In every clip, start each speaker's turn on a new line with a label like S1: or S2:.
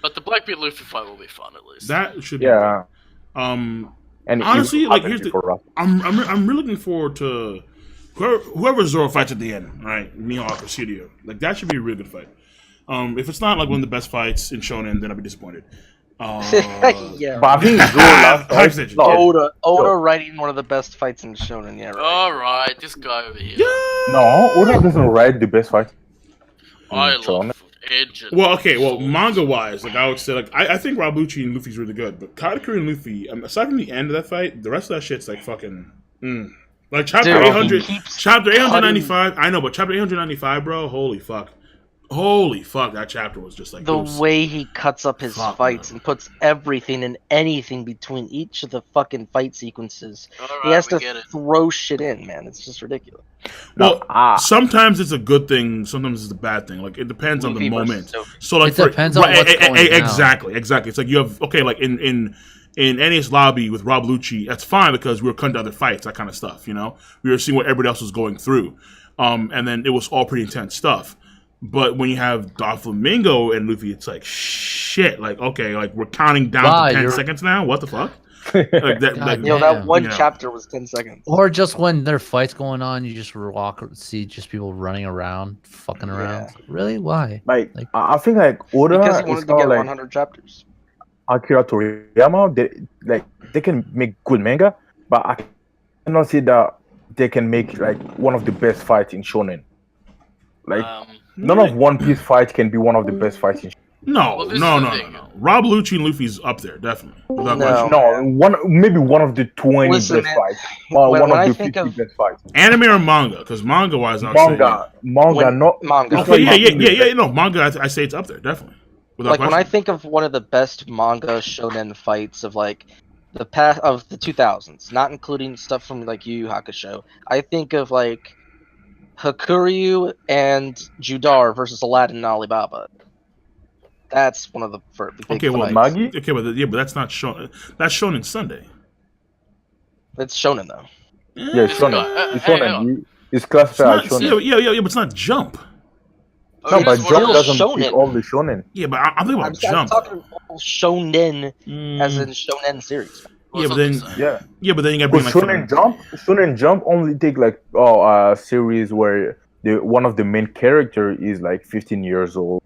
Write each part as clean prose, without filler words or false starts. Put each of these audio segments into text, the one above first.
S1: But the Blackbeard Luffy fight will be fun at least.
S2: That should be
S3: Yeah.
S2: fun.
S3: And
S2: Honestly,
S3: it
S2: like
S3: happened
S2: here's the,
S3: before us.
S2: I'm really looking forward to whoever Zoro fights at the end, right? Mihawk or Presidio. Like that should be a really good fight. If it's not like one of the best fights in Shonen, then I'll be disappointed.
S4: Yeah.
S3: But I think Zoro last
S2: Hype
S3: fight.
S2: station.
S3: No,
S4: Oda writing one of the best fights in Shonen. Yeah, right.
S1: Alright, this guy over here.
S3: no, Oda doesn't write the best fight.
S1: I
S3: Shonen.
S1: love Edge. And
S2: Well, okay, well, manga wise, like I would say, like I think Rob Lucci and Luffy's really good, but Katakuri and Luffy, aside from the end of that fight, the rest of that shit's like fucking. Like chapter
S4: Dude,
S2: 800,
S4: he keeps
S2: chapter 895. I know, but chapter 895, bro, holy fuck, that chapter was just like
S4: The
S2: it was-
S4: way he cuts up his
S2: Fuck,
S4: fights
S2: man.
S4: and puts everything and anything between each of the fucking fight sequences. He
S1: Alright,
S4: has
S1: we
S4: to
S1: get it.
S4: throw shit in, man. It's just ridiculous.
S2: Well,
S3: Ah.
S2: sometimes it's a good thing, sometimes it's a bad thing. Like it depends on the
S4: Luffy versus
S2: moment.
S4: Sophie.
S2: So like
S5: It depends on what's going down.
S2: exactly. It's like you have like in NA's lobby with Rob Lucci, that's fine because we were cutting to other fights, that kind of stuff. You know, we were seeing what everybody else was going through, and then it was all pretty intense stuff. But when you have Doflamingo and Luffy, it's like shit. Like okay, like we're counting down
S5: Wow,
S2: to 10
S5: you're-
S2: seconds now. What the fuck? Like that,
S5: God
S2: like,
S4: You know, that
S5: Damn.
S4: one
S2: You know.
S4: chapter was 10 seconds.
S5: Or just when there are fights going on, you just see just people running around, fucking around.
S4: Yeah.
S5: Really? Why?
S3: Like,
S5: Like-
S3: I think like Oda
S4: Because he
S3: is
S4: wanted to
S3: not
S4: get
S3: like
S4: 100 chapters.
S3: Akira Toriyama. They can make good manga, but I cannot say that they can make like one of the best fights in Shonen. Like none of One Piece fight can be one of the best fights in Shonen.
S2: no,
S1: Well, this is
S2: no,
S1: the
S2: no,
S1: thing.
S2: no, no. Rob Lucci and Luffy's up there definitely. Without
S4: No.
S2: question.
S3: No, maybe one of the 20
S4: Listen,
S3: best
S4: man,
S3: fights, or
S4: when
S3: one
S4: I
S3: of the
S4: think
S3: 50
S4: of-
S3: best fights.
S2: Anime or manga? Because manga wise, I'll say
S3: Manga,
S4: When-
S3: not
S4: manga.
S3: it's
S2: Okay,
S3: not
S2: yeah,
S3: even-
S2: no, manga. I say it's up there definitely. Without
S4: Like when I
S2: question.
S4: think of one of the best manga shonen fights of like the past of the 2000s, not including stuff from like Yu Yu Hakusho, I think of like Hakuryu and Judar versus Aladdin and Alibaba. That's one of the big
S2: Okay, well,
S4: fights.
S3: Magi?
S2: Okay, but but that's not Shonen. That's Shonen Sunday.
S4: It's shonen though.
S3: Yeah, it's Shonen. It's Shonen. It's classified as
S2: It's not,
S3: Shonen.
S2: yeah, but it's not Jump.
S3: No, but
S4: Still
S3: Jump doesn't
S4: Shonen.
S3: pick all the Shonen.
S2: Yeah, but I'm thinking
S4: I'm
S2: about Jump.
S4: talking shonen as
S2: Mm,
S4: in shonen series.
S1: Well,
S2: yeah, but then
S3: Yeah,
S2: yeah, but then you got to bring
S3: because
S2: like
S3: Shonen Jump only take like a series where one of the main character is like 15 years old,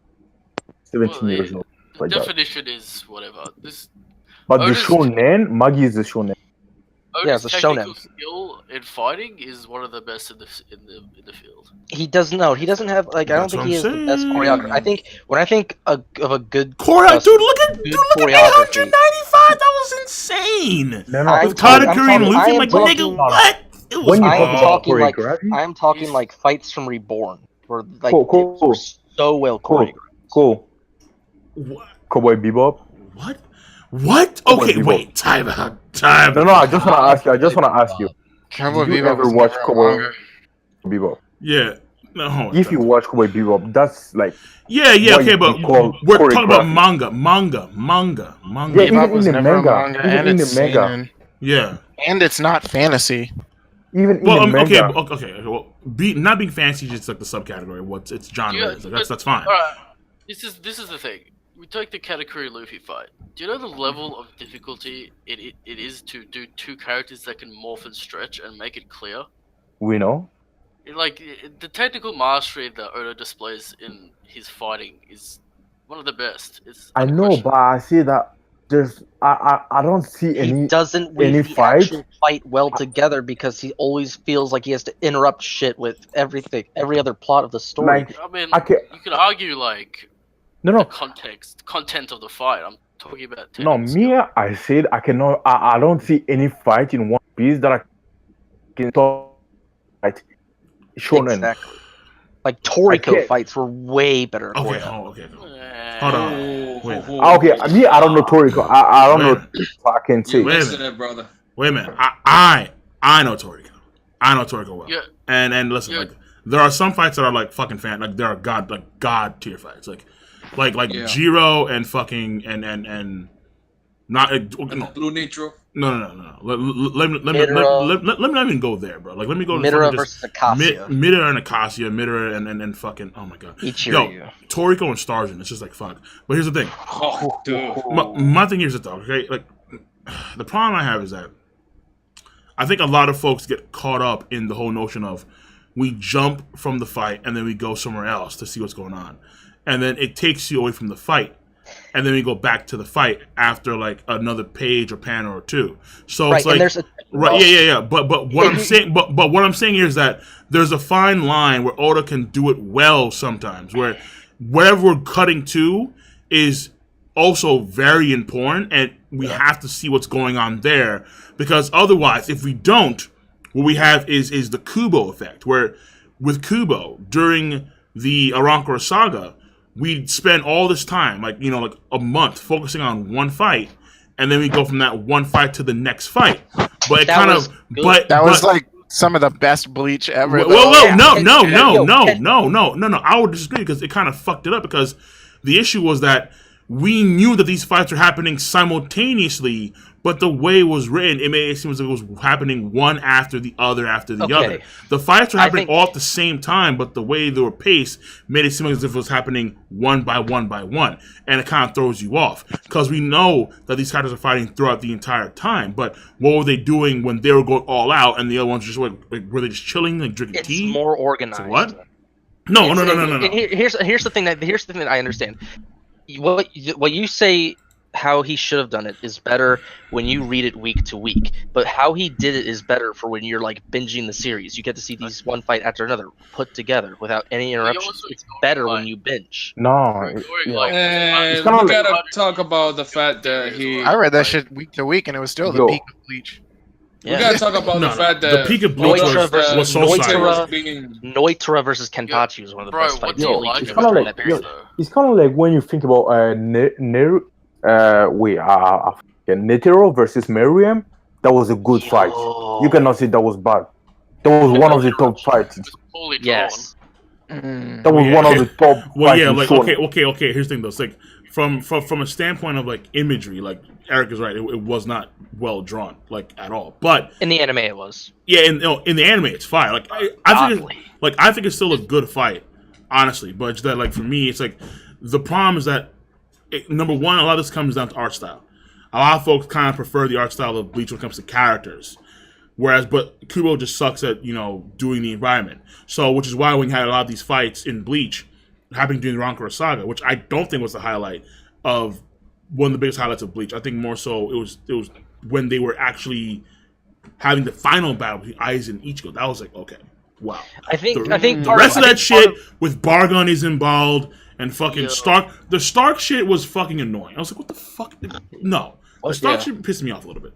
S3: 17
S1: Well,
S3: years old.
S1: the
S3: Like that.
S1: definition is whatever. This
S3: But the
S1: Otis-
S3: Shonen, Magi is the Shonen.
S4: Yeah,
S1: Otis'
S4: it's a
S1: technical
S4: shonen.
S1: skill in fighting is one of the best in the field.
S4: He doesn't have like I don't
S2: That's
S4: think
S2: what
S4: he
S2: I'm
S4: has the best
S2: saying.
S4: choreography. I think when I think of a good
S2: Dude, look at
S4: good
S2: 895.
S4: choreography.
S2: That was insane.
S3: No,
S4: I-
S2: With Katakuri and
S4: I
S2: Luffy,
S4: am
S2: like
S4: talking-
S2: nigga, what? It was
S3: When you
S4: I
S3: talk
S4: am
S3: about
S4: talking like
S3: choreography,
S4: I'm talking like fights from Reborn, where like
S3: Cool.
S4: it was so well
S3: Cool.
S4: choreographed.
S3: Cool.
S2: What?
S3: Cowboy Bebop.
S2: What? Okay,
S3: Bebop.
S2: wait. Time out. Time.
S3: No, I just wanna ask you.
S6: Cowboy
S3: Did you
S6: Bebop
S3: ever
S6: was
S3: watch
S6: never a
S3: Cowboy
S6: manga.
S3: Bebop?
S2: Yeah. No, hold on.
S3: If you watch Cowboy Bebop, that's like
S2: Yeah,
S3: what
S2: okay,
S3: you
S2: but
S3: call
S2: we're talking about
S3: choreography.
S2: manga.
S3: Yeah,
S6: Bebop
S3: even
S6: was
S3: in the
S6: never a
S3: manga,
S6: manga,
S3: even
S6: and
S3: in the
S6: it's
S3: manga.
S6: seinen.
S2: Yeah.
S6: And it's not fantasy.
S3: Even in
S2: Well,
S3: the
S2: okay,
S3: manga.
S2: okay. Well, not being fancy is just like the subcategory. It's genre.
S1: Yeah,
S2: is. Like, that's fine.
S1: Alright, this is the thing. We take the Katakuri Luffy fight. Do you know the level of difficulty it is to do two characters that can morph and stretch and make it clear?
S3: We know.
S1: The technical mastery that Oda displays in his fighting is one of the best. It's
S3: I know,
S1: unquestionable.
S3: but I see that there's I don't see
S4: He
S3: any.
S4: doesn't
S3: any
S4: weave the
S3: fight?
S4: actual fight well together because he always feels like he has to interrupt shit with everything, every other plot of the story.
S3: Like
S1: I mean,
S3: I can
S1: you could argue like
S3: no
S1: the content of the fight. I'm talking about
S3: no
S1: technical
S3: me.
S1: skill.
S3: I said I cannot. I don't see any fight in One Piece that I can talk. Right, Shonen.
S4: Exactly. Like Toriko
S3: can't-
S4: fights were way better.
S2: Okay,
S4: choreographed.
S2: okay.
S1: Eh,
S2: Hold on. Wait.
S3: Okay, me I don't know Toriko. I don't know. So I can say.
S2: Wait a
S7: Listen
S2: minute.
S7: to that, brother.
S2: Wait a minute. I know Toriko. I know Toriko well.
S1: Yeah.
S2: And listen,
S1: Yeah.
S2: like there are some fights that are like fucking like there are god tier fights. Like
S7: Yeah.
S2: Jiro and fucking and Not
S7: And
S2: no.
S7: the Blue Nitro.
S2: No. Let me not even go there, bro. Like, let me go to
S4: Midora versus Acacia.
S2: Midora and Acacia, Midora and fucking, oh my god.
S4: Ichiryu.
S2: Yo, Toriko and Starzin, it's just like, fuck. But here's the thing.
S7: Oh, dude.
S2: My thing is this, though, okay? Like, the problem I have is that I think a lot of folks get caught up in the whole notion of we jump from the fight and then we go somewhere else to see what's going on. And then it takes you away from the fight. And then we go back to the fight after like another page or panel or two. So it's like, right, yeah. But what I'm saying, but what I'm saying here is that there's a fine line where Oda can do it well sometimes, where whatever we're cutting to is also very important, and we have to see what's going on there, because otherwise, if we don't, what we have is the Kubo effect, where with Kubo during the Arankura saga, we'd spend all this time, like a month, focusing on one fight, and then we go from that one fight to the next fight. But it
S4: That
S2: kind
S4: was
S2: of,
S4: good.
S2: but
S6: That was
S2: but-
S6: like some of the best Bleach ever.
S2: Well,
S6: though.
S2: no. I would disagree because it kind of fucked it up, because the issue was that we knew that these fights were happening simultaneously, but the way it was written, it made it seem as if it was happening one after the other after the other. The fights were happening all at the same time, but the way they were paced made it seem as if it was happening one by one by one, and it kind of throws you off because we know that these characters are fighting throughout the entire time. But what were they doing when they were going all out, and the other ones just like were they just chilling, like drinking tea?
S4: It's more organized.
S2: So what? No.
S4: And here's the thing that I understand. What you say, how he should have done it is better when you read it week to week, but how he did it is better for when you're like binging the series. You get to see these one fight after another put together without any interruptions. It's better when you binge.
S3: No,
S7: And
S3: It's
S7: we
S3: kinda
S7: gotta talk about the fact that he.
S6: I read that shit week to week, and it was still the
S3: Yo.
S6: peak of Bleach.
S7: We gotta talk about the fact
S2: the
S7: that
S2: peak of Bleach
S4: Noitra
S2: was so
S4: Noitra-
S2: silent.
S7: being.
S4: Noitra versus Kenpachi was one of the
S1: Bro,
S4: best
S1: what
S4: fights.
S1: do you
S4: in
S1: like
S4: Bleach
S3: it's kind of
S4: during
S3: like
S4: that period.
S3: it's kind of like when you think about Netero versus Miriam. That was a good fight. You cannot say that was bad. That was one of the top fights.
S1: Holy
S4: Yes.
S3: That was one of the top
S2: Well,
S3: fights.
S2: yeah,
S3: in
S2: like
S3: Shonen.
S2: okay. Here's the thing, though. It's like from a standpoint of like imagery, like Eric is right. It was not well drawn, like at all. But
S4: In the anime, it was.
S2: yeah, in the anime, it's fine. Like I think it's still a good fight, honestly. But it's that like for me, it's like the problem is that number one, a lot of this comes down to art style. A lot of folks kind of prefer the art style of Bleach when it comes to characters. But Kubo just sucks at, doing the environment. So, which is why when you had a lot of these fights in Bleach happening during the Rancor Saga, which I don't think was the highlight of one of the biggest highlights of Bleach. I think more so it was when they were actually having the final battle between Aizen and Ichigo. That was like, okay, wow.
S4: I think
S2: The rest of that shit with Bargon is emballed and fucking Stark. The Stark shit was fucking annoying. I was like, what the fuck? No. The Stark shit pissed me off a little bit.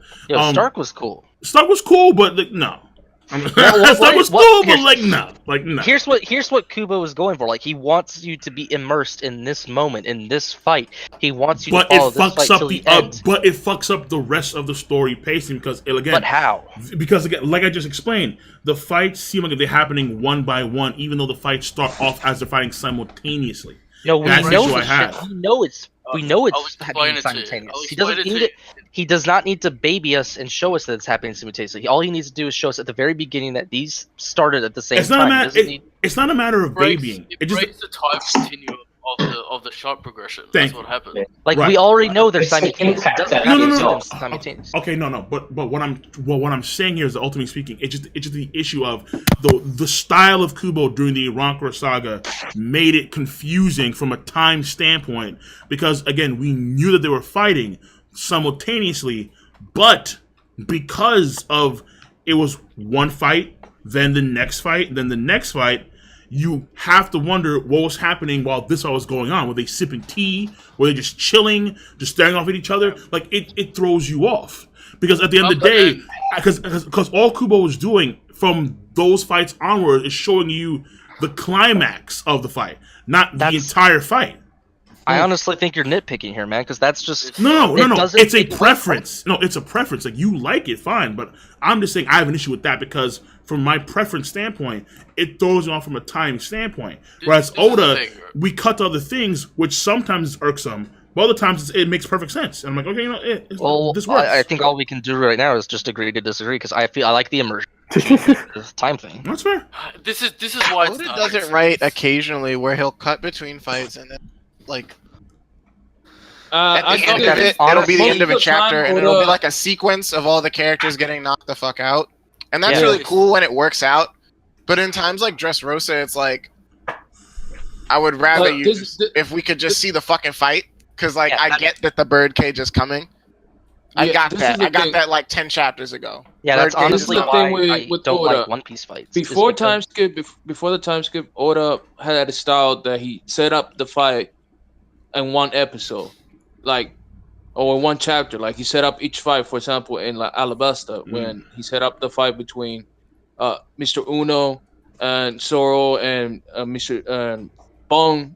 S4: Stark was cool.
S2: Stark was cool, but like, no. Stark was cool, but like, no. Like, no.
S4: Here's what Kubo is going for. Like, he wants you to be immersed in this moment, in this fight. He wants you to follow this fight till the end.
S2: But it fucks up the rest of the story pacing because, again...
S4: But how?
S2: Because, again, like I just explained, the fights seem like they're happening one by one, even though the fights start off as they're fighting simultaneously.
S4: No, we
S2: That's the
S4: know
S2: issue I
S4: this
S2: have.
S4: shit. We know it's happening simultaneously. He doesn't need it. He does not need to baby us and show us that it's happening simultaneously. All he needs to do is show us at the very beginning that these started at the same time.
S2: It's not a matter of babying.
S1: It breaks the time continuum of the shot progression.
S2: Thank
S1: That's what happened.
S4: Like
S2: Right.
S4: we already know they're simultaneous. It doesn't have to
S2: No.
S4: be simultaneous.
S2: Okay, no. But what I'm saying here is that ultimately speaking, it's just the issue of the style of Kubo during the Rancor saga made it confusing from a time standpoint because again we knew that they were fighting simultaneously, but because of it was one fight, then the next fight, then the next fight. You have to wonder what was happening while this all was going on. Were they sipping tea? Were they just chilling, just staring off at each other? Like, it throws you off. Because at the end of the day, because all Kubo was doing from those fights onward is showing you the climax of the fight, not the entire fight.
S4: I honestly think you're nitpicking here, man, because that's just
S2: No. It's a preference. No, it's a preference. Like, you like it, fine. But I'm just saying I have an issue with that because from my preference standpoint, it throws me off from a time standpoint. Whereas Oda, we cut to other things, which sometimes is irksome, But other times it makes perfect sense, and I'm like, okay, this works.
S4: I think all we can do right now is just agree to disagree because I like the immersion, the time thing.
S2: That's fair.
S1: This is why it's
S6: Oda
S1: not.
S6: does it right occasionally, where he'll cut between fights and then like. At
S7: I
S6: the
S7: think
S6: end of it,
S4: honestly,
S6: it'll be the end of a
S7: most of the time,
S6: chapter, and it'll be
S7: Oda-
S6: like a sequence of all the characters getting knocked the fuck out, and that's
S4: Yeah.
S6: really cool when it works out. But in times like Dressrosa, it's like I would rather
S7: But
S6: if we could just see the fucking fight, because like
S4: Yeah,
S6: I get that the birdcage is coming. I
S7: Yeah,
S6: got
S7: this
S6: that.
S7: is the
S6: I got
S7: thing.
S6: that like 10 chapters ago.
S4: Yeah, that's
S6: Birdcage is
S4: honestly
S7: the
S6: not-
S7: thing
S4: why I
S7: with
S4: don't
S7: Oda.
S4: like One Piece fights.
S7: Before
S4: is
S7: time skip, before the time skip, Oda had a style that he set up the fight in one episode, or in one chapter. Like he set up each fight, for example, in like Alabasta, when he set up the fight between Mr. Uno and Zoro and Mr. Bon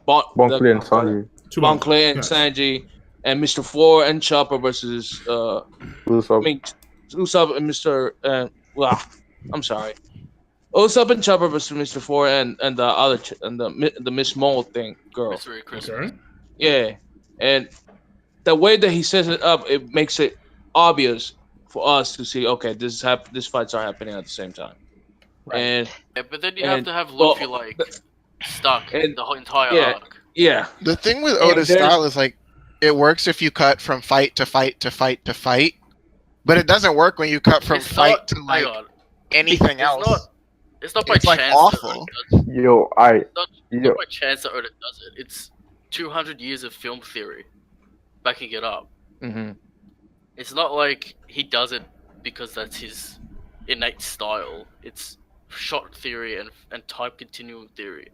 S3: Clay and Sanji.
S7: Bon Clay and
S2: Yes.
S7: Sanji, and Mr. Four and Chopper versus
S3: Usopp.
S7: I mean, Usopp and Mr. I'm sorry. Usopp and Chopper versus Mr. Four and the other and the Miss Mole thing girl.
S1: Mystery Christmas.
S2: Okay.
S7: Yeah, and the way that he sets it up, it makes it obvious for us to see. Okay, these fights are happening at the same time, and
S1: Yeah, but then you have
S7: And-
S1: to have
S7: well,
S1: Luffy stuck
S7: and-
S1: the whole entire
S7: yeah.
S1: arc.
S7: yeah,
S6: The thing with
S7: And
S6: Oda's
S7: there's-
S6: style is like it works if you cut from fight to fight to fight to fight, but it doesn't work when you cut from
S1: It's
S6: fight
S1: not,
S6: to
S1: hang
S6: like
S1: on.
S6: anything
S1: It's
S6: else.
S1: not. It's not by
S6: It's, like,
S1: chance.
S6: awful.
S1: That Oda does,
S3: Yo,
S1: it's not by chance that Oda does it. It's 200 years of film theory backing it up.
S7: mm-hmm.
S1: It's not like he does it because that's his innate style. It's shot theory and time continuum theory.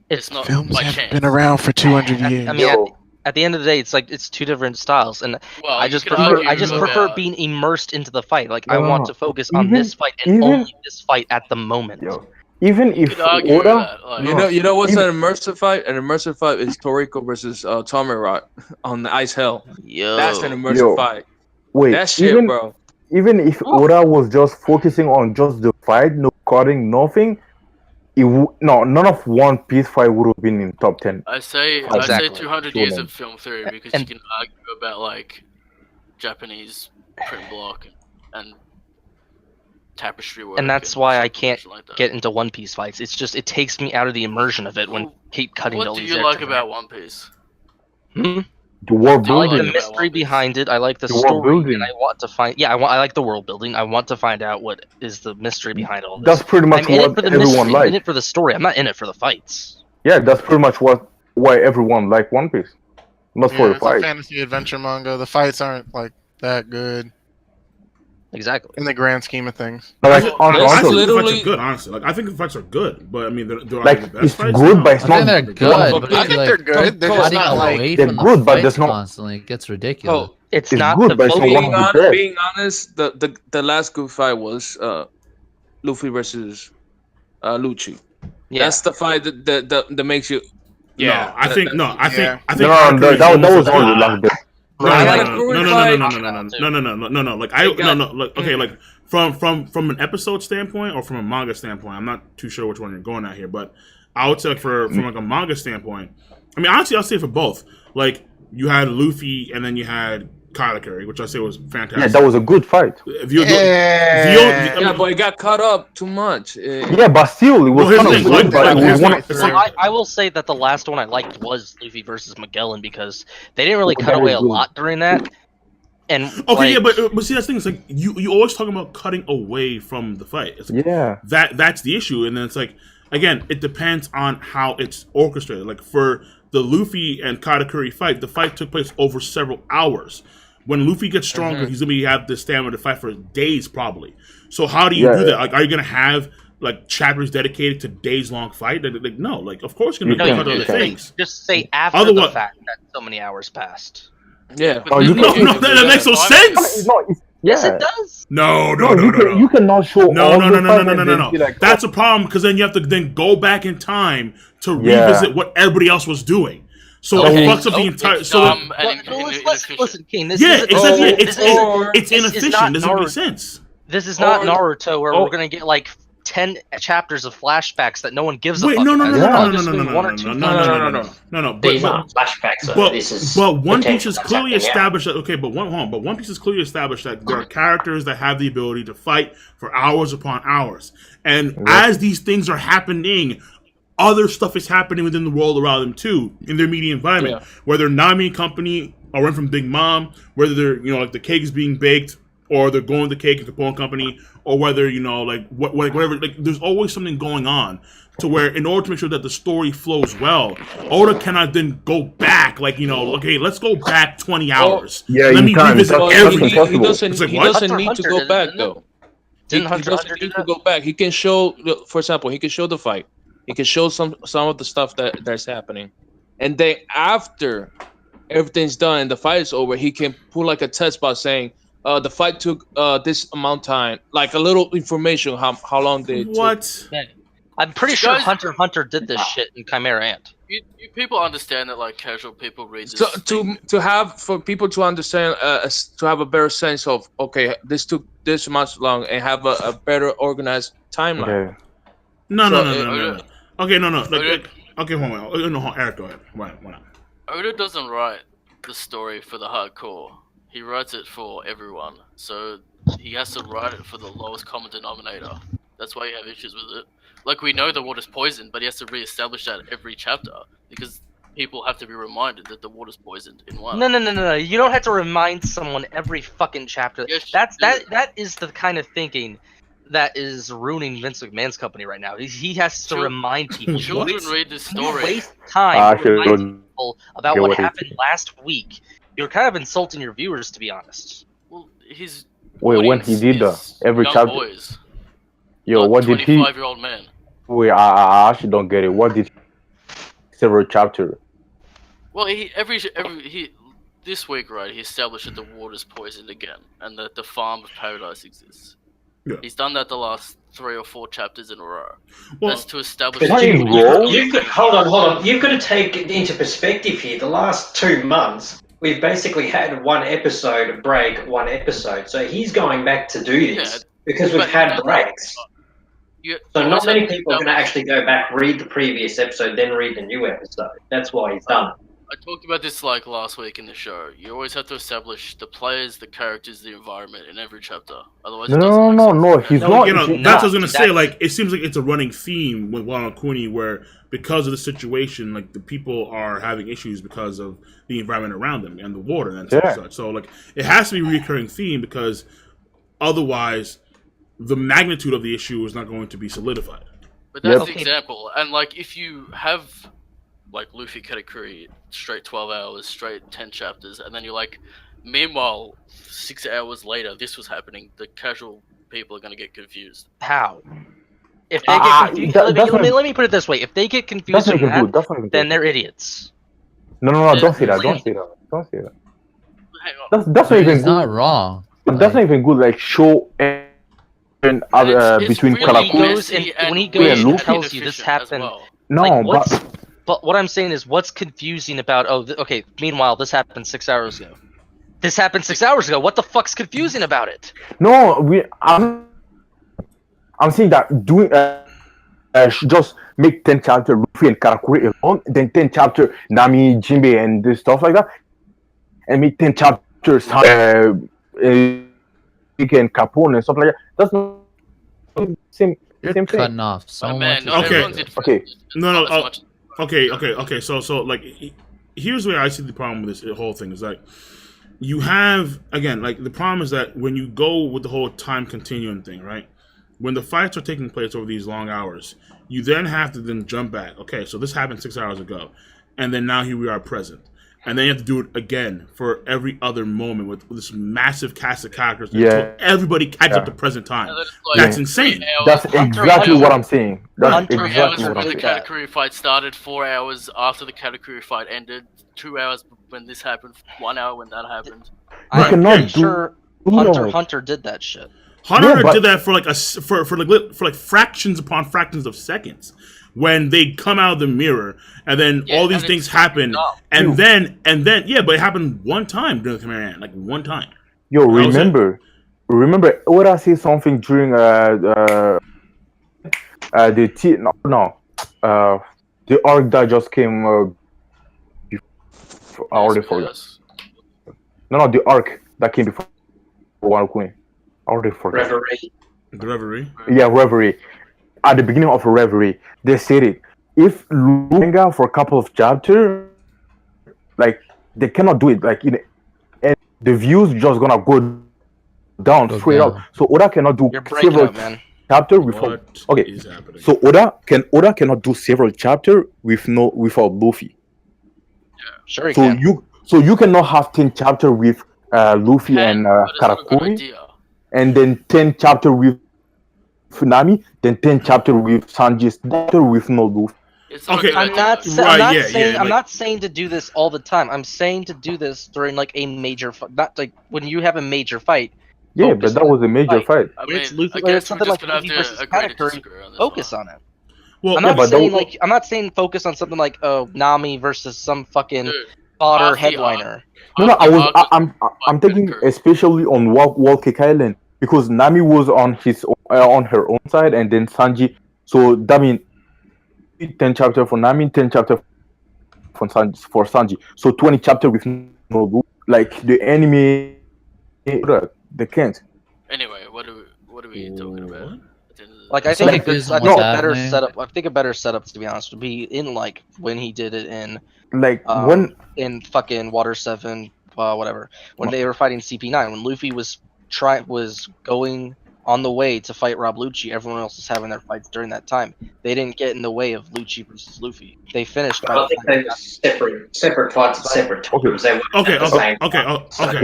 S1: It's not
S6: Films
S1: by
S6: have
S1: chance.
S6: been around for 200 years.
S4: I mean,
S3: Yo,
S4: at the end of the day, it's like it's two different styles, and
S1: Well,
S4: I
S1: you
S4: just
S1: could
S4: prefer
S1: argue about-
S4: being immersed into the fight. Like I
S3: No,
S4: want to focus on
S3: even-
S4: this fight and
S3: even-
S4: only this fight at the moment.
S3: yo, even
S1: You
S3: if
S1: could argue
S3: Oda,
S1: that. Like,
S3: No.
S7: You know what's
S3: Even-
S7: an immersive fight? An immersive fight is Toriko versus Tomorat on the Ice Hell.
S4: Yo,
S7: That's an immersive
S3: Yo.
S7: fight.
S3: wait,
S7: That shit,
S3: even
S7: bro.
S3: even if Oda was just focusing on just the fight, no cutting, nothing, none of One Piece fight would have been in top 10.
S1: I say
S4: Exactly.
S1: 200 years
S3: Shonen.
S1: of film theory because
S4: And-
S1: you can argue about like Japanese print block and tapestry work.
S4: And that's why I
S1: shit
S4: can't
S1: like that.
S4: get into One Piece fights. It's just it takes me out of the immersion of it when
S1: Well,
S4: keep cutting to all
S1: What do
S4: these
S1: you like
S4: characters.
S1: about One Piece?
S4: Hmm?
S3: The world
S1: I
S4: I like
S3: building.
S4: the
S1: about
S4: mystery
S1: One Piece.
S4: behind it. I like the
S3: The world
S4: story,
S3: building.
S4: and I want to find. Yeah, I like the world building. I want to find out what is the mystery behind all this.
S3: That's pretty much
S4: I'm in it
S3: what
S4: for the
S3: everyone
S4: mystery. I'm in
S3: likes.
S4: it for the story. I'm not in it for the fights.
S3: Yeah, that's pretty much why everyone likes One Piece. Not for the
S6: it's a
S3: fight.
S6: fantasy adventure manga. The fights aren't like that good
S4: Exactly.
S6: in the grand scheme of things.
S3: Like,
S1: Well,
S3: on,
S1: I
S2: I
S3: also,
S2: think the fights
S7: literally-
S2: are good, honestly. Like I think the fights are good, but I mean, they're
S3: like,
S2: the best
S3: it's
S2: fights.
S3: good,
S2: No.
S3: but it's
S5: I
S3: not.
S5: think they're good,
S7: Well,
S5: but
S7: I
S5: if
S6: think
S5: you,
S6: they're
S5: like,
S6: good. They're just
S5: cutting
S6: not like
S5: away
S3: they're
S5: from the
S3: good, but
S5: fights
S3: there's not-
S5: constantly. It gets ridiculous.
S4: Oh, it's
S3: It's
S4: not
S3: good,
S4: the
S3: but it's not
S4: focus-
S3: one of the best.
S7: Being honest, the last good fight was Luffy versus Lucci.
S4: Yeah.
S7: That's the fight that makes you.
S2: No, I think
S6: yeah.
S2: I think
S3: No,
S2: Katakuri is
S3: that
S2: almost
S3: was
S2: like-
S3: only the last bit.
S2: No,
S7: I
S2: no,
S7: like
S2: no,
S7: Katakuri
S2: no, no,
S7: fight.
S2: no. Like okay, like from an episode standpoint or from a manga standpoint, I'm not too sure which one you're going at here, but I would say like from like a manga standpoint, I mean honestly, I'll say for both. Like you had Luffy and then you had Katakuri, which I say was fantastic.
S3: Yeah, that was a good fight.
S2: If you,
S7: Yeah, but it got caught up too much.
S3: Yeah, but still, it was
S2: Well, here's
S3: kind
S2: the
S3: of
S2: thing,
S3: good.
S2: like-
S3: But
S2: like,
S3: it
S2: here's
S3: was
S2: the
S3: one
S2: thing,
S3: of
S2: it's
S4: So
S2: like-
S4: I will say that the last one I liked was Luffy versus Magellan because they didn't really
S3: Oh,
S4: cut
S3: that
S4: away
S3: was
S4: a
S3: good.
S4: lot during that. And
S2: okay,
S4: like,
S2: yeah, but see that's the thing. It's like you always talking about cutting away from the fight. It's like,
S3: Yeah.
S2: that's the issue, and then it's like again, it depends on how it's orchestrated. Like for the Luffy and Katakuri fight, the fight took place over several hours. When Luffy gets stronger, he's gonna have the stamina to fight for days, probably. So how do you
S3: Yeah,
S2: do
S3: yeah.
S2: that? Like, are you gonna have like chapters dedicated to days long fight? Like, no, like of course you're
S3: You
S2: gonna
S3: can't,
S2: cut
S3: you
S2: other
S3: can't.
S2: things.
S4: just say after the
S2: Otherwise-
S4: fact that so many hours passed.
S7: Yeah.
S3: Oh, you
S2: No,
S3: can-
S2: no, that makes no sense.
S3: No, it's,
S4: Yes,
S3: yeah.
S4: it does.
S2: No,
S3: You cannot show
S2: No,
S3: all
S2: no,
S3: the
S2: no, no,
S3: fight
S2: no, no,
S3: and
S2: no,
S3: then
S2: no.
S3: be like,
S2: That's a problem because then you have to then go back in time to
S3: Yeah.
S2: revisit what everybody else was doing. So
S4: Okay.
S2: it fucks up the entire.
S1: It's
S2: So
S1: dumb
S2: that,
S1: and
S4: Well,
S1: inefficient.
S4: listen, King. This
S2: yeah,
S4: is
S2: exactly.
S7: Oh,
S2: It's
S7: or-
S2: it's
S4: this is
S2: inefficient.
S4: not
S2: Doesn't make
S4: Naruto.
S2: sense.
S4: This is not
S7: Or-
S4: Naruto where
S7: Oh.
S4: we're gonna get like 10 chapters of flashbacks that no one gives a
S2: Wait,
S4: fuck
S2: no,
S4: about.
S2: no,
S4: They're
S2: no,
S4: probably
S2: no,
S4: just
S2: no, no,
S4: doing
S2: no,
S4: one
S2: no,
S4: or two
S2: no,
S4: things.
S2: no.
S8: These aren't flashbacks.
S2: But
S8: This is
S2: One Piece
S8: potential
S2: is
S8: that's
S2: clearly
S8: happening now.
S2: established that but One Piece is clearly established that there are characters that have the ability to fight for hours upon hours, and as these things are happening, other stuff is happening within the world around them too, in their media environment.
S7: Yeah.
S2: Whether Nami and company are run from Big Mom, whether they're like the cake is being baked, or they're going to the cake and Capone Company, or whether whatever. Like there's always something going on. To where, in order to make sure that the story flows well, Oda cannot then go back, okay, let's go back 20 hours.
S3: Yeah,
S2: Let
S3: you
S2: me
S3: can't.
S2: revisit
S3: That's
S2: everything.
S3: impossible.
S7: He doesn't.
S2: It's like,
S7: He
S2: what?
S7: doesn't
S4: Hunter
S7: need
S4: Hunter
S7: to go
S4: did,
S7: back
S4: didn't it?
S7: though.
S4: Didn't
S7: He
S4: Hunter
S7: doesn't
S4: Hunter do
S7: need to
S4: that?
S7: go back. He can show, for example, he can show the fight. He can show some of the stuff that's happening, and then after everything's done and the fight is over, he can pull like a test by saying, the fight took this amount of time, like a little information how long they took.
S2: What?
S4: I'm pretty
S1: You
S4: sure
S1: guys-
S4: Hunter Hunter did this shit in Chimera Ant.
S1: You people understand that like casual people read this.
S7: So to have for people to understand, to have a better sense of, okay, this took this much long, and have a better organized timeline.
S3: Okay.
S2: No. Okay, no.
S1: Oda-
S2: Okay, hold on. No, Eric, go ahead. Why not?
S1: Oda doesn't write the story for the hardcore. He writes it for everyone. So he has to write it for the lowest common denominator. That's why you have issues with it. Like, we know the water's poisoned, but he has to re-establish that every chapter because people have to be reminded that the water's poisoned in one.
S4: No. You don't have to remind someone every fucking chapter.
S1: Yes,
S4: That is the kind of thinking that is ruining Vince McMahon's company right now. He has to
S1: Chil-
S4: remind people.
S1: Children read this
S4: You
S1: story.
S4: waste time
S3: Actually,
S4: reminding people about
S3: get
S4: what
S3: what he
S4: happened last week. You're kind of insulting your viewers, to be honest.
S1: Well, his
S3: Wait, when he
S1: audience
S3: did
S1: is
S3: every
S1: young
S3: chapter-
S1: boys,
S3: Yo,
S1: not
S3: what did he?
S1: 25-year-old men.
S3: Wait, I actually don't get it. What did several chapter?
S1: Well, this week, right? He established that the water's poisoned again, and that the farm of paradise exists.
S2: Yeah.
S1: He's done that the last 3 or 4 chapters in a row.
S2: Well,
S1: That's to establish.
S8: But
S3: Hey, bro.
S8: you've got, hold on. You've got to take it into perspective here. The last 2 months, we've basically had one episode break, one episode. So he's going back to do this
S1: Yeah,
S8: because we've
S1: but-
S8: had breaks.
S1: You
S8: So not
S1: always
S8: many
S1: have to
S8: people are going to
S1: establish-
S8: actually go back, read the previous episode, then read the new episode. That's why he's done it.
S1: I talked about this like last week in the show. You always have to establish the players, the characters, the environment in every chapter. Otherwise, it doesn't
S3: No.
S1: make sense.
S3: He's
S4: No,
S3: not.
S2: That's what I was gonna say.
S4: That's-
S2: Like, it seems like it's a running theme with Wano Kuni, where because of the situation, like the people are having issues because of the environment around them and the water and such. So, like, it has to be a recurring theme because otherwise, the magnitude of the issue is not going to be solidified.
S1: But that's
S3: Yep.
S1: the example. And like, if you have like Luffy Katakuri straight 12 hours, straight 10 chapters, and then you're like, meanwhile, 6 hours later, this was happening. The casual people are going to get confused.
S4: How? If they get confused,
S3: that's
S4: let me put it this way: if they get
S3: That's
S4: confused
S3: not
S4: from
S3: even
S4: that,
S3: good. That's not even
S4: then
S3: good.
S4: they're idiots.
S3: No. Don't say that. Don't say that. Don't say that.
S1: Hang on.
S3: That's not even
S5: He's not
S3: good.
S5: wrong.
S3: That's not even good. Like show and
S1: It's
S3: between
S1: really
S4: Katakuri.
S3: Karakuri.
S1: messy
S4: when he
S1: and
S4: goes
S1: weird
S3: and
S1: and
S4: tells you this
S1: inefficient as
S4: happened,
S1: well.
S3: No,
S4: Like,
S3: but
S4: But what I'm saying is, what's confusing about? Okay. Meanwhile, this happened 6 hours ago. This happened 6 hours ago. What the fuck's confusing about it?
S3: no. I'm saying that doing just make 10 chapter Luffy and Karakuri alone, then 10 chapter Nami, Jinbei, and this stuff like that, and make 10 chapters and Capone and stuff like that. That's not same
S5: You're
S3: thing.
S5: cutting off so
S1: Oh,
S5: much.
S1: man, not
S2: Okay.
S1: everyone's interested.
S3: Okay.
S2: No,
S1: Not as
S2: oh,
S1: much.
S2: Okay. So like, here's where I see the problem with this whole thing is like, you have again, like the problem is that when you go with the whole time continuum thing, right? When the fights are taking place over these long hours, you then have to then jump back. Okay, so this happened 6 hours ago, and then now here we are present. And then you have to do it again for every other moment with this massive cast of characters
S3: Yeah.
S2: until everybody catches up
S3: Yeah.
S2: to present time.
S1: And then it's like
S2: That's
S1: 3
S2: insane.
S1: hours-
S3: That's
S1: Hunter
S3: exactly
S1: hours-
S3: what I'm saying. That's
S4: Hunter
S1: Hours
S3: exactly what
S1: when
S3: I'm
S1: the
S3: saying.
S1: Katakuri fight started, 4 hours after the Katakuri fight ended, 2 hours when this happened, 1 hour when that happened.
S3: You
S4: I'm
S3: cannot
S4: pretty
S3: do-
S4: sure Hunter did that shit.
S2: Hunter
S3: Yeah, but-
S2: did that for like for fractions upon fractions of seconds when they come out of the mirror and then
S1: Yeah,
S2: all these
S1: and
S2: things
S1: it's
S2: happen
S1: dumb.
S2: and then yeah, but it happened one time during the Chimera Ant, like one time.
S3: Yo,
S2: was it.
S3: remember Oda said something during The arc that just came. I already forgot.
S1: Yes.
S3: No, the arc that came before Wano Kuni. I already forgot.
S8: Reverie.
S2: The Reverie.
S3: Yeah, Reverie. At the beginning of Reverie, they said it. If manga for a couple of chapters, like they cannot do it. Like and the views just gonna go down
S5: Go
S3: straight
S5: down.
S3: up. So Oda cannot do
S4: You're breaking
S3: several
S4: up, man.
S3: chapters without.
S2: What
S3: Okay.
S2: is happening?
S3: So Oda cannot do several chapters without Luffy.
S4: Sure, you
S3: So
S4: can.
S3: you cannot have 10 chapters with Luffy and
S1: But it's not a good
S3: Karakuri,
S1: idea.
S3: and then 10 chapters with Funami, then 10 chapters with Sanji, chapter with no Luffy.
S1: It's not
S2: Okay,
S1: a good
S4: I'm
S1: idea.
S4: not.
S2: Right,
S4: I'm not
S2: yeah,
S4: saying.
S2: yeah,
S4: I'm
S2: like-
S4: not saying to do this all the time. I'm saying to do this during like a major, not like when you have a major fight.
S3: Yeah,
S4: Focus
S3: but that was a major
S4: fight.
S3: fight.
S1: I
S4: When it's
S1: mean,
S4: Luffy-
S1: I
S4: when
S1: guess
S4: it's
S1: we're
S4: something
S1: just
S4: like
S1: gonna have
S4: Luffy
S1: to
S4: versus
S1: agree to
S4: Katakuri,
S1: disagree on this
S4: Focus
S1: one.
S4: on it.
S2: Well,
S4: I'm
S3: yeah,
S4: not
S3: but
S4: saying
S3: that-
S4: like I'm not saying focus on something like Nami versus some fucking
S1: Dude,
S4: fodder
S1: half the
S4: headliner.
S3: No,
S1: half
S3: I
S1: the
S3: was.
S1: arc was
S3: I'm thinking
S1: Katakuri.
S3: especially on Wall Cake Island because Nami was on on her own side, and then Sanji. So that means 10 chapter for Nami, 10 chapter for Sanji. So 20 chapter with no Luffy. Like the anime, they can't.
S1: Anyway, what are we talking about?
S2: What?
S1: At the end of the
S4: Like
S1: day?
S4: I think a
S5: Like,
S4: good,
S5: is
S4: I think
S5: what's
S4: a better
S5: happening.
S4: setup. I think a better setup, to be honest, would be in like when he did it
S3: Like
S4: when in fucking Water 7, whatever, when they were fighting CP9, when Luffy was going on the way to fight Rob Lucci. Everyone else was having their fights during that time. They didn't get in the way of Lucci versus Luffy. They finished by
S8: I
S4: the
S8: think
S4: time
S8: they were separate fights at separate times. They weren't
S2: Okay,
S8: at the
S2: okay,
S8: same
S2: okay,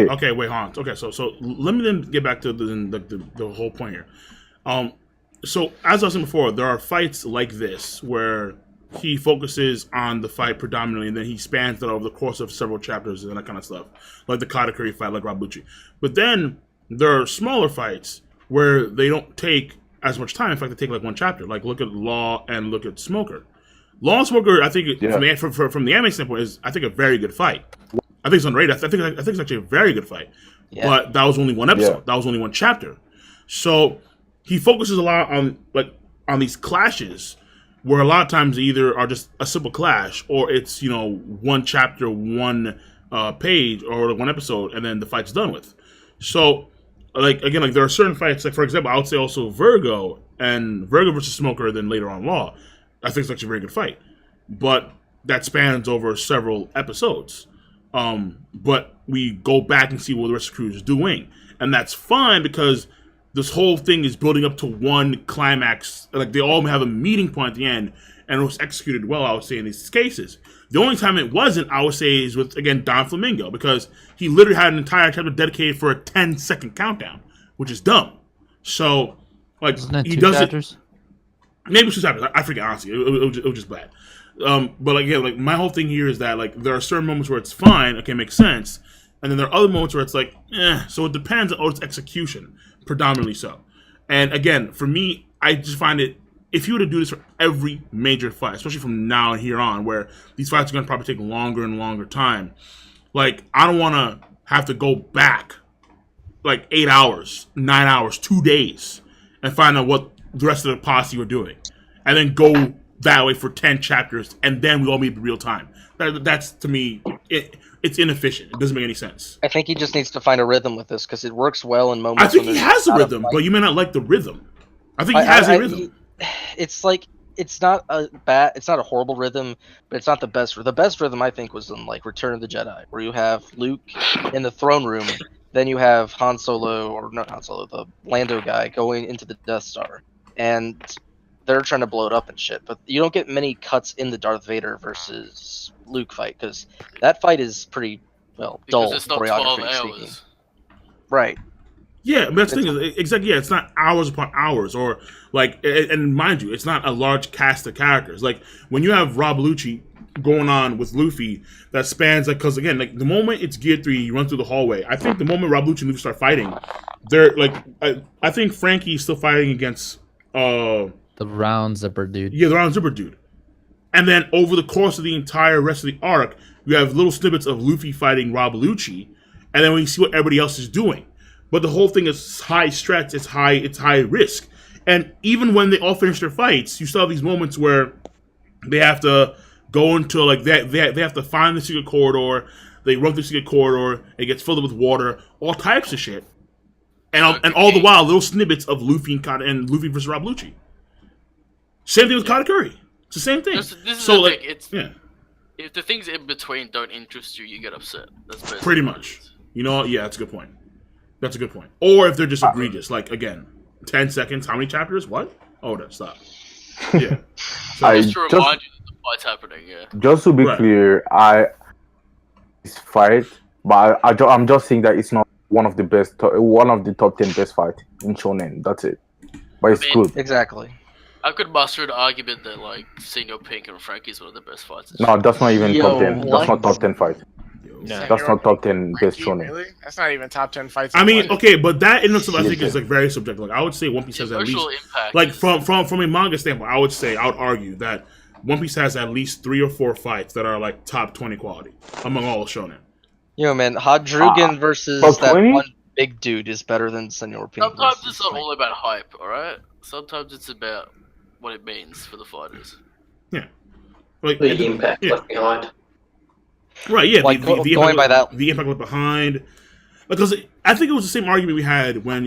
S8: time.
S2: okay. Wait, Hans. Okay, so let me then get back to the whole point here. So as I was saying before, there are fights like this where he focuses on the fight predominantly, and then he spans it over the course of several chapters and that kind of stuff, like the Katakuri fight, like Rob Lucci. But then there are smaller fights where they don't take as much time. In fact, they take like one chapter. Like look at Law and look at Smoker. Law and Smoker, I think from the anime standpoint, is I think a very good fight. I think it's underrated. I think it's actually a very good fight.
S4: Yeah.
S2: But that was only one episode.
S3: Yeah.
S2: That was only one chapter. So he focuses a lot on these clashes, where a lot of times they either are just a simple clash, or it's one chapter, one page, or one episode, and then the fight's done with. So like there are certain fights, like for example, I would say also Virgo versus Smoker, then later on Law. I think it's actually a very good fight, but that spans over several episodes. But we go back and see what the rest of the crew is doing, and that's fine because this whole thing is building up to one climax. Like they all have a meeting point at the end, and it was executed well, I would say, in these cases. The only time it wasn't, I would say, is with, again, Don Flamingo, because he literally had an entire chapter dedicated for a 10-second countdown, which is dumb. So, like,
S5: Isn't that
S2: he
S5: two
S2: does
S5: chapters?
S2: it. Maybe it's 2 chapters. I forget, honestly. It was just bad. But, like, again, like, my whole thing here is that, like, there are certain moments where it's fine, okay, makes sense, and then there are other moments where it's like, so it depends on its execution, predominantly so. And, again, for me, I just find it, if you were to do this for every major fight, especially from now and here on, where these fights are going to probably take longer and longer time, like, I don't want to have to go back, like, 8 hours, 9 hours, 2 days, and find out what the rest of the posse were doing. And then go that way for 10 chapters, and then we all meet in real time. That's, to me, it's inefficient. It doesn't make any sense.
S4: I think he just needs to find a rhythm with this because it works well in moments.
S2: I think
S4: when
S2: he
S4: there's
S2: has a
S4: not
S2: rhythm,
S4: fight.
S2: but you may not like the rhythm. I think he has a rhythm.
S4: It's like it's not a horrible rhythm, but it's not the best. The best rhythm I think was in like Return of the Jedi, where you have Luke in the throne room, then you have Han Solo, or not Han Solo, the Lando guy going into the Death Star, and they're trying to blow it up and shit. But you don't get many cuts in the Darth Vader versus Luke fight because that fight is pretty dull.
S1: Because it's not 12
S4: choreography speaking.
S1: hours.
S4: Right.
S2: Yeah, but that's the thing is exactly. Yeah, it's not hours upon hours, or like, and mind you, it's not a large cast of characters. Like when you have Rob Lucci going on with Luffy, that spans like, because again, like the moment it's Gear 3, you run through the hallway. I think the moment Rob Lucci and Luffy start fighting, they're like, I think Frankie's still fighting against
S5: The round zipper dude.
S2: the round zipper dude, and then over the course of the entire rest of the arc, you have little snippets of Luffy fighting Rob Lucci, and then we see what everybody else is doing. But the whole thing is high stretch. It's high risk. And even when they all finish their fights, you still have these moments where they have to go into like they have to find the secret corridor. They run through the secret corridor. It gets filled with water, all types of shit, and all the while little snippets of Luffy and Luffy versus Rob Lucci. Same thing with Katakuri. It's the same thing.
S1: This is
S2: So
S1: the
S2: like,
S1: thing. It's,
S2: yeah,
S1: if the things in between don't interest you, you get upset. That's basically
S2: pretty
S1: what it
S2: much.
S1: is.
S2: You know what? Yeah, that's a good point. That's a good point. Or if they're just egregious, like again, 10 seconds. How many chapters? What? Oh, no, stop. Yeah. So,
S3: I
S1: Just to remind you that the fight's happening. Yeah.
S3: just to be
S2: Right.
S3: clear, this fight, but I'm just saying that it's not one of the best, one of the top 10 best fight in Shonen. That's it. But it's
S1: I mean,
S3: good.
S4: Exactly.
S1: I could muster an argument that like Senior Pink and Frankie is one of the best fights.
S3: No, that's not even
S4: Yo,
S3: top 10.
S4: what?
S3: That's not top 10 fight.
S6: No.
S3: That's not top 10 best
S6: Frankie,
S3: Shonen.
S6: really? That's not even top 10 fights.
S2: I
S6: in
S2: mean,
S6: one.
S2: okay, but that in itself I think is like very subjective. Like I would say One Piece
S1: The
S2: has at least
S1: emotional impact.
S2: like
S1: is-
S2: from a manga standpoint, I would argue that One Piece has at least 3 or 4 fights that are like top 20 quality among all of shonen.
S4: Yo, man, Hadrugan versus
S3: top
S4: that
S3: 20?
S4: one big dude is better than Senor Pink.
S1: Sometimes
S4: versus
S1: it's not
S4: Frankie.
S1: all about hype, alright? Sometimes it's about what it means for the fighters.
S2: Like
S8: The impact
S2: yeah.
S8: left behind.
S2: Right, yeah.
S4: Like,
S2: the
S4: going
S2: impact,
S4: by that-
S2: the impact left behind. Because I think it was the same argument we had when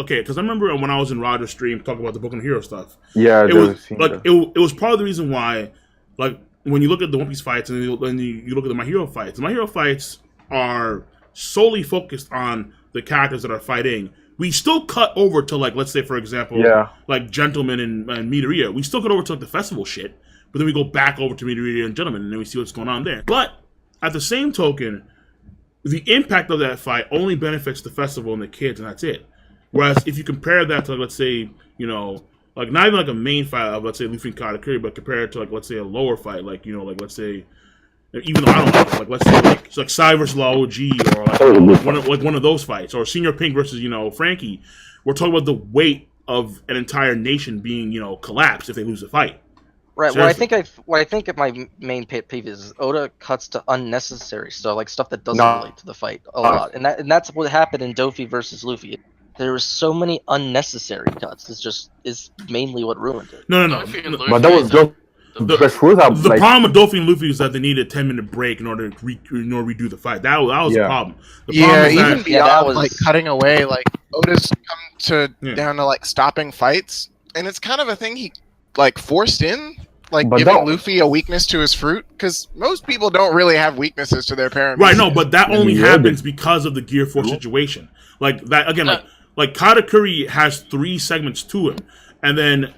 S2: because I remember when I was in Roger's stream talking about the Boku no Hero stuff.
S3: Yeah,
S2: It
S3: there's
S2: was
S3: a scene
S2: like
S3: there.
S2: it was part of the reason why, like when you look at the One Piece fights and then you look at the My Hero fights, the My Hero fights are solely focused on the characters that are fighting. We still cut over to like, let's say for example,
S3: Yeah.
S2: like Gentleman and Midoriya. We still cut over to like the festival shit, but then we go back over to Midoriya and Gentleman, and then we see what's going on there. But at the same token, the impact of that fight only benefits the festival and the kids, and that's it. Whereas if you compare that to, like, let's say, like not even like a main fight of, let's say, Luffy and Katakuri, but compare it to, like, let's say, a lower fight, like, like, let's say, even though I don't like it, like, let's say, like, it's like Sai versus Lao G, or like one of those fights, or Senior Pink versus, Frankie. We're talking about the weight of an entire nation being, collapsed if they lose a fight.
S4: Right.
S2: Seriously.
S4: What I think my main pet peeve is Oda cuts to unnecessary stuff, like stuff that doesn't
S3: No.
S4: relate to the fight a lot, and that's what happened in Dofi versus Luffy. There were so many unnecessary cuts. It's mainly what ruined it.
S2: No.
S1: Luffy and
S3: But that was just
S1: The-
S3: best rules are
S2: The
S3: like
S2: problem with Dolphin and Luffy is that they needed a 10-minute break in order to redo the fight. That was the
S3: Yeah.
S2: problem. The problem
S6: Yeah,
S2: is
S6: even
S2: that,
S6: beyond
S4: that was-
S6: like cutting away, like Oda's come
S2: Yeah.
S6: down to like stopping fights, and it's kind of a thing he like forced in, like
S3: But
S6: giving
S3: that-
S6: Luffy a weakness to his fruit, because most people don't really have weaknesses to their parents.
S2: right? No, but that only
S3: Yeah,
S2: happens because of the Gear 4 situation. Like that again. Like Katakuri has 3 segments to him, and then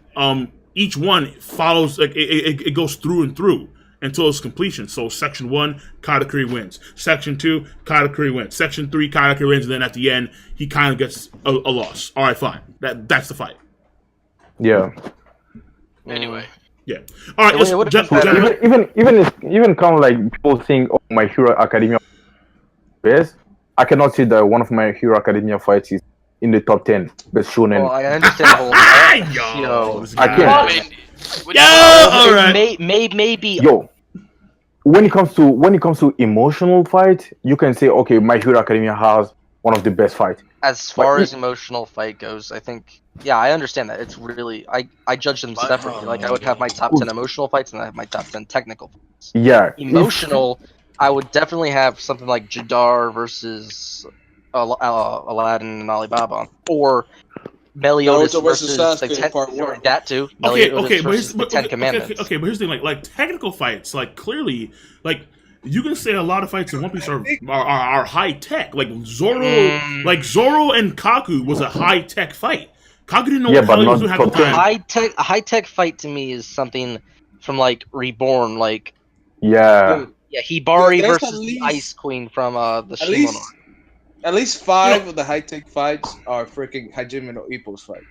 S2: each one follows, like it goes through and through until its completion. So section 1, Katakuri wins. Section 2, Katakuri wins. Section 3, Katakuri wins, and then at the end he kind of gets a loss. All right, fine. That's the fight.
S3: yeah.
S1: Anyway,
S2: Yeah. All right.
S4: It
S2: Let's,
S4: would've been
S2: gentlemen,
S3: Even kind of like people saying, "Oh, My Hero Academia best." I cannot say that one of My Hero Academia fights is in the top 10 best shonen.
S4: Well, I understand the whole.
S2: Yo,
S4: Yo.
S2: this
S3: I
S2: guy.
S3: can't.
S1: I mean, when
S2: Yo,
S1: you-
S2: all right.
S4: Maybe.
S3: Yo, when it comes to emotional fight, you can say, okay, My Hero Academia has one of the best fight.
S4: As far
S3: But-
S4: as emotional fight goes, I think, yeah, I understand that. It's really, I judge them separately. Like, I would have my top 10 emotional fights, and I have my top 10 technical fights.
S3: Yeah,
S4: Emotional, I would definitely have something like Jadar versus Aladdin and Alibaba, or Meliodas
S7: Naruto versus
S4: versus
S7: Sasuke, part one.
S4: or that too.
S2: Okay,
S4: Meliodas
S2: but
S4: versus the Ten
S2: okay,
S4: Commandments.
S2: okay, but here's the thing, like technical fights, like clearly, like you can say a lot of fights in One Piece are high tech. Like Zoro and Kaku was a high tech fight. Kaku didn't know
S3: Yeah,
S2: what the
S3: but
S2: hell he was
S3: not
S2: doing half the
S3: top 10.
S2: time.
S4: A high tech fight to me is something from like Reborn, like
S3: yeah.
S4: Hibari
S7: There's at
S4: versus the
S7: least-
S4: Ice Queen from the
S7: At least,
S4: Shimono.
S7: at least 5 of the high tech fights are freaking Hajime no Ippo's fight.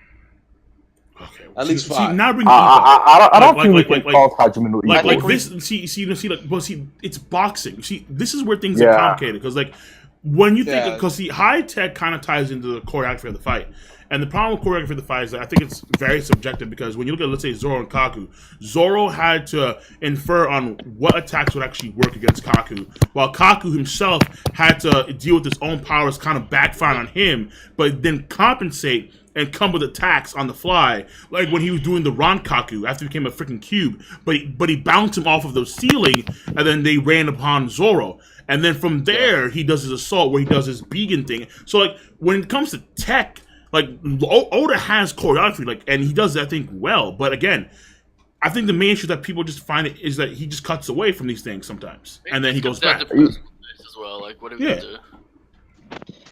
S2: Okay,
S7: At least
S2: see,
S7: 5.
S2: now bring
S3: I don't
S2: Like-
S3: think
S2: like-
S3: we
S2: like-
S3: can call Hajime no
S2: like
S3: Ippo.
S2: this. See, like, but see, it's boxing. See, this is where things are
S3: Yeah.
S2: complicated because, like, when you think,
S7: Yeah.
S2: because see, high tech kind of ties into the choreography of the fight, and the problem with choreography of the fight is that I think it's very subjective because when you look at, let's say, Zoro and Kaku, Zoro had to infer on what attacks would actually work against Kaku, while Kaku himself had to deal with his own powers kind of backfiring on him, but then compensate and come with attacks on the fly, like when he was doing the Rankaku after he became a freaking cube. But he bounced him off of the ceiling, and then they ran upon Zoro. And then from there, he does his assault where he does his Began thing. So like when it comes to tech, like Oda has choreography, like, and he does that thing well. But again, I think the main issue that people just find it is that he just cuts away from these things sometimes, and then he goes back.
S1: As well, like what do we do?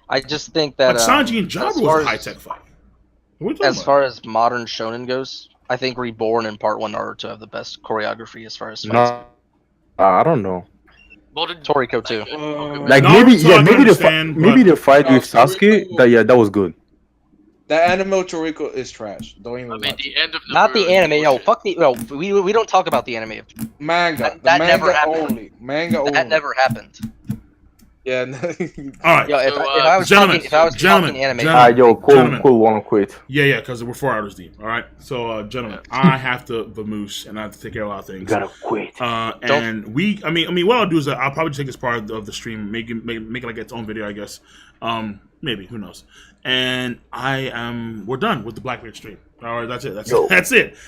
S4: I just think that
S2: Like Sanji and Jabra was a high tech fight.
S4: As far as modern shonen goes, I think Reborn and Part 1 Naruto have the best choreography as far as fights.
S3: No, I don't know.
S4: Toriko too.
S3: Like maybe the fight with Sasuke, that was good.
S7: The anime Toriko is trash. Don't even.
S1: I mean, the end of
S4: not the anime. No, fuck the. No, we don't talk about the anime.
S7: Manga.
S4: That
S7: manga
S4: never happened.
S7: only. Manga only.
S4: That never happened.
S7: Yeah.
S2: All right.
S4: Yo, if I was talking anime.
S3: Cool, wanna quit.
S2: Yeah, because we're 4 hours deep. All right. So, gentlemen, I have to vamoose and I have to take care of a lot of things.
S3: You gotta quit.
S2: And I mean, what I'll do is that I'll probably take this part of the stream, make it like its own video, I guess. Maybe, who knows? And we're done with the Blackbeard stream. All right, that's it. That's it.